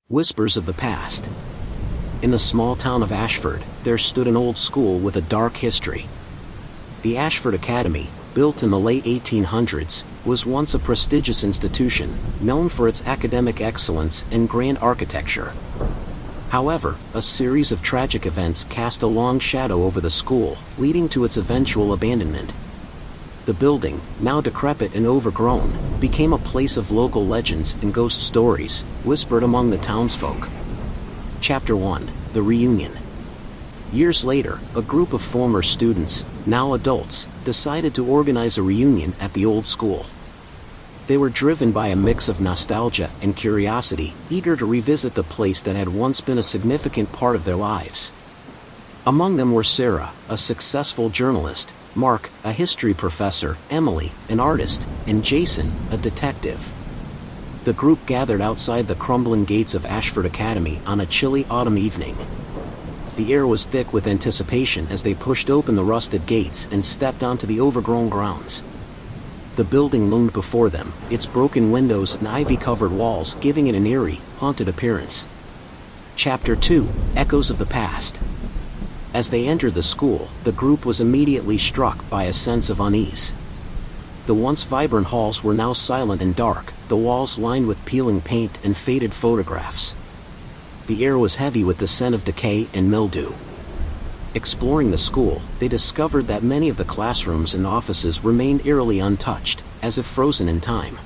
Whispers of the past. In the small town of Ashford, there stood an old school with a dark history. The Ashford Academy, built in the late 1800s, was once a prestigious institution, known for its academic excellence and grand architecture. However, a series of tragic events cast a long shadow over the school, leading to its eventual abandonment. The building, now decrepit and overgrown, became a place of local legends and ghost stories, whispered among the townsfolk. Chapter 1: The Reunion. Years later, a group of former students, now adults, decided to organize a reunion at the old school. They were driven by a mix of nostalgia and curiosity, eager to revisit the place that had once been a significant part of their lives. Among them were Sarah, a successful journalist, Mark, a history professor, Emily, an artist, and Jason, a detective. The group gathered outside the crumbling gates of Ashford Academy on a chilly autumn evening. The air was thick with anticipation as they pushed open the rusted gates and stepped onto the overgrown grounds. The building loomed before them, its broken windows and ivy-covered walls giving it an eerie, haunted appearance. Chapter 2: Echoes of the Past. As they entered the school, the group was immediately struck by a sense of unease. The once vibrant halls were now silent and dark, the walls lined with peeling paint and faded photographs. The air was heavy with the scent of decay and mildew. Exploring the school, they discovered that many of the classrooms and offices remained eerily untouched, as if frozen in time.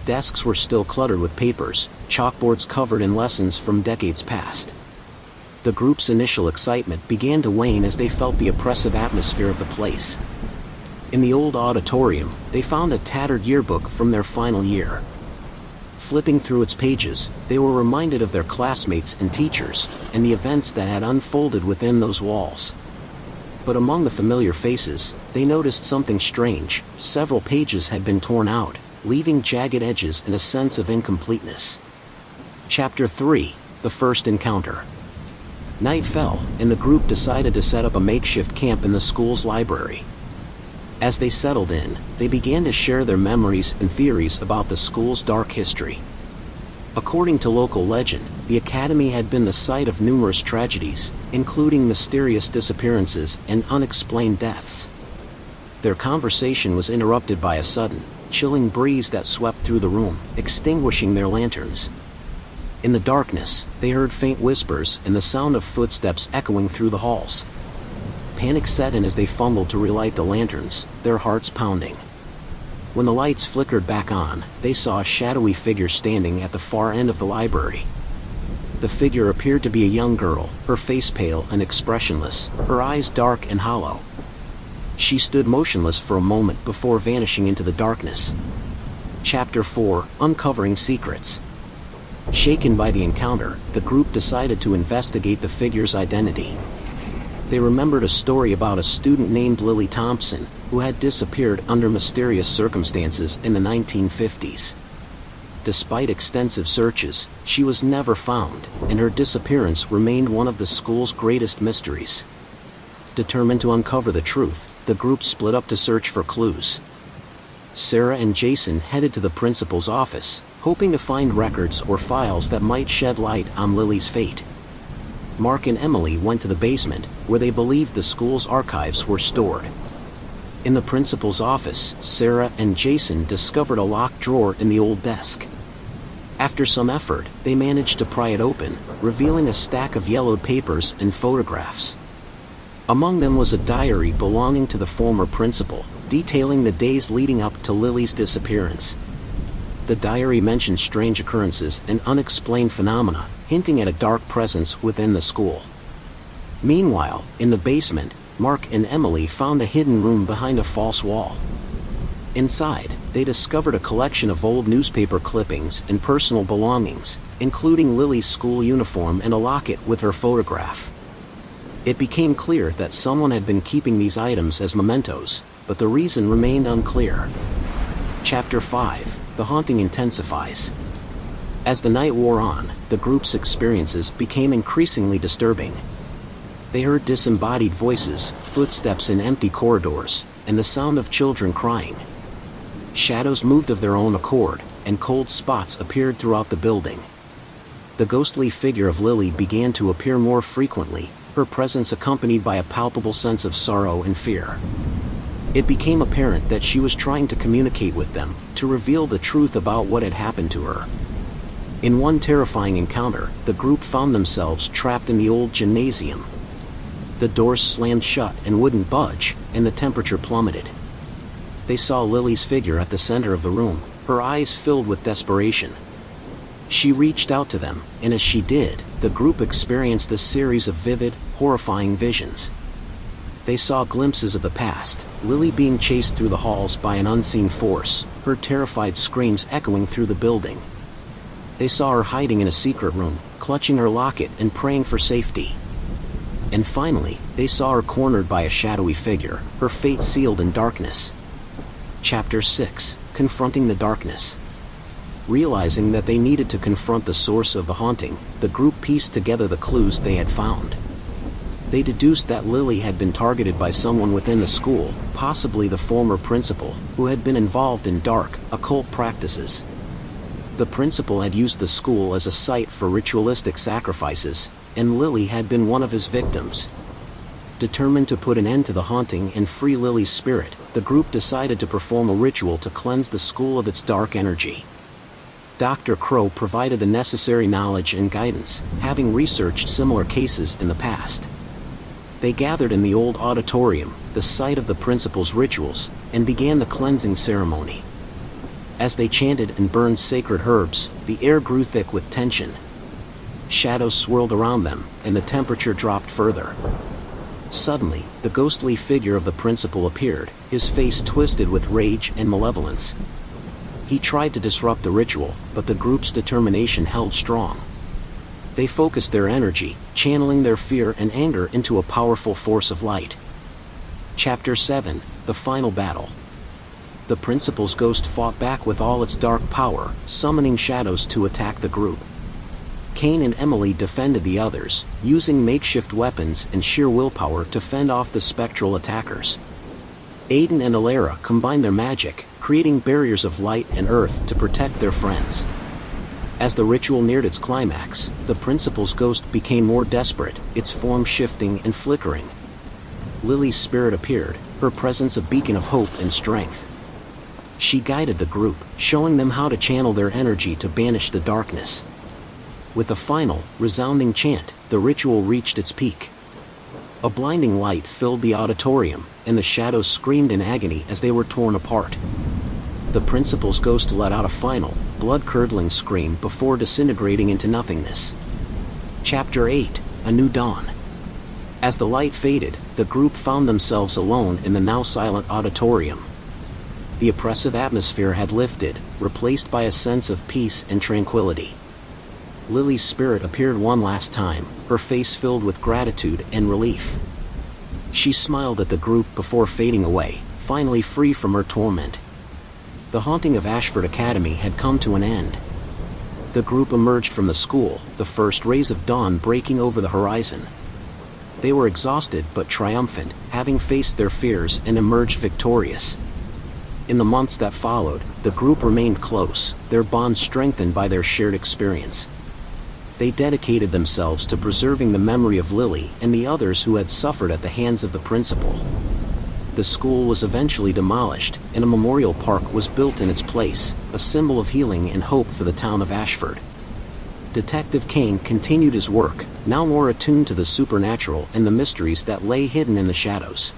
Desks were still cluttered with papers, chalkboards covered in lessons from decades past. The group's initial excitement began to wane as they felt the oppressive atmosphere of the place. In the old auditorium, they found a tattered yearbook from their final year. Flipping through its pages, they were reminded of their classmates and teachers, and the events that had unfolded within those walls. But among the familiar faces, they noticed something strange. Several pages had been torn out, leaving jagged edges and a sense of incompleteness. Chapter 3: The First Encounter. Night fell, and the group decided to set up a makeshift camp in the school's library. As they settled in, they began to share their memories and theories about the school's dark history. According to local legend, the academy had been the site of numerous tragedies, including mysterious disappearances and unexplained deaths. Their conversation was interrupted by a sudden, chilling breeze that swept through the room, extinguishing their lanterns. In the darkness, they heard faint whispers and the sound of footsteps echoing through the halls. Panic set in as they fumbled to relight the lanterns, their hearts pounding. When the lights flickered back on, they saw a shadowy figure standing at the far end of the library. The figure appeared to be a young girl, her face pale and expressionless, her eyes dark and hollow. She stood motionless for a moment before vanishing into the darkness. Chapter 4: Uncovering Secrets. Shaken by the encounter, the group decided to investigate the figure's identity. They remembered a story about a student named Lily Thompson, who had disappeared under mysterious circumstances in the 1950s. Despite extensive searches, she was never found, and her disappearance remained one of the school's greatest mysteries. Determined to uncover the truth, the group split up to search for clues. Sarah and Jason headed to the principal's office, hoping to find records or files that might shed light on Lily's fate. Mark and Emily went to the basement, where they believed the school's archives were stored. In the principal's office, Sarah and Jason discovered a locked drawer in the old desk. After some effort, they managed to pry it open, revealing a stack of yellowed papers and photographs. Among them was a diary belonging to the former principal, detailing the days leading up to Lily's disappearance. The diary mentioned strange occurrences and unexplained phenomena, hinting at a dark presence within the school. Meanwhile, in the basement, Mark and Emily found a hidden room behind a false wall. Inside, they discovered a collection of old newspaper clippings and personal belongings, including Lily's school uniform and a locket with her photograph. It became clear that someone had been keeping these items as mementos, but the reason remained unclear. Chapter 5: The Haunting Intensifies. As the night wore on, the group's experiences became increasingly disturbing. They heard disembodied voices, footsteps in empty corridors, and the sound of children crying. Shadows moved of their own accord, and cold spots appeared throughout the building. The ghostly figure of Lily began to appear more frequently, her presence accompanied by a palpable sense of sorrow and fear. It became apparent that she was trying to communicate with them, to reveal the truth about what had happened to her. In one terrifying encounter, the group found themselves trapped in the old gymnasium. The doors slammed shut and wouldn't budge, and the temperature plummeted. They saw Lily's figure at the center of the room, her eyes filled with desperation. She reached out to them, and as she did, the group experienced a series of vivid, horrifying visions. They saw glimpses of the past, Lily being chased through the halls by an unseen force, her terrified screams echoing through the building. They saw her hiding in a secret room, clutching her locket and praying for safety. And finally, they saw her cornered by a shadowy figure, her fate sealed in darkness. Chapter 6: Confronting the Darkness. Realizing that they needed to confront the source of the haunting, the group pieced together the clues they had found. They deduced that Lily had been targeted by someone within the school, possibly the former principal, who had been involved in dark, occult practices. The principal had used the school as a site for ritualistic sacrifices, and Lily had been one of his victims. Determined to put an end to the haunting and free Lily's spirit, the group decided to perform a ritual to cleanse the school of its dark energy. Dr. Crow provided the necessary knowledge and guidance, having researched similar cases in the past. They gathered in the old auditorium, the site of the principal's rituals, and began the cleansing ceremony. As they chanted and burned sacred herbs, the air grew thick with tension. Shadows swirled around them, and the temperature dropped further. Suddenly, the ghostly figure of the principal appeared, his face twisted with rage and malevolence. He tried to disrupt the ritual, but the group's determination held strong. They focused their energy, channeling their fear and anger into a powerful force of light. Chapter 7: The Final Battle. The principal's ghost fought back with all its dark power, summoning shadows to attack the group. Kane and Emily defended the others, using makeshift weapons and sheer willpower to fend off the spectral attackers. Aiden and Alara combined their magic, creating barriers of light and earth to protect their friends. As the ritual neared its climax, the principal's ghost became more desperate, its form shifting and flickering. Lily's spirit appeared, her presence a beacon of hope and strength. She guided the group, showing them how to channel their energy to banish the darkness. With a final, resounding chant, the ritual reached its peak. A blinding light filled the auditorium, and the shadows screamed in agony as they were torn apart. The principal's ghost let out a final, blood-curdling scream before disintegrating into nothingness. Chapter 8: A New Dawn. As the light faded, the group found themselves alone in the now silent auditorium. The oppressive atmosphere had lifted, replaced by a sense of peace and tranquility. Lily's spirit appeared one last time, her face filled with gratitude and relief. She smiled at the group before fading away, finally free from her torment. The haunting of Ashford Academy had come to an end. The group emerged from the school, the first rays of dawn breaking over the horizon. They were exhausted but triumphant, having faced their fears and emerged victorious. In the months that followed, the group remained close, their bond strengthened by their shared experience. They dedicated themselves to preserving the memory of Lily and the others who had suffered at the hands of the principal. The school was eventually demolished, and a memorial park was built in its place, a symbol of healing and hope for the town of Ashford. Detective Kane continued his work, now more attuned to the supernatural and the mysteries that lay hidden in the shadows.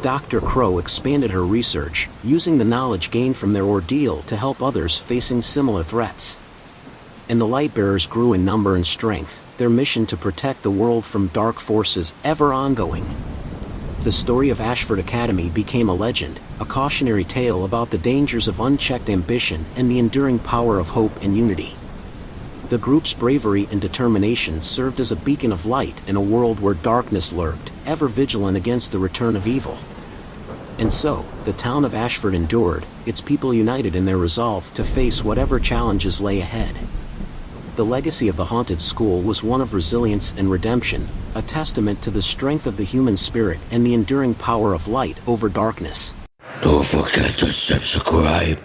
Dr. Crow expanded her research, using the knowledge gained from their ordeal to help others facing similar threats. And the Lightbearers grew in number and strength, their mission to protect the world from dark forces ever ongoing. The story of Ashford Academy became a legend, a cautionary tale about the dangers of unchecked ambition and the enduring power of hope and unity. The group's bravery and determination served as a beacon of light in a world where darkness lurked, ever vigilant against the return of evil. And so, the town of Ashford endured, its people united in their resolve to face whatever challenges lay ahead. The legacy of the haunted school was one of resilience and redemption, a testament to the strength of the human spirit and the enduring power of light over darkness. Don't forget to subscribe.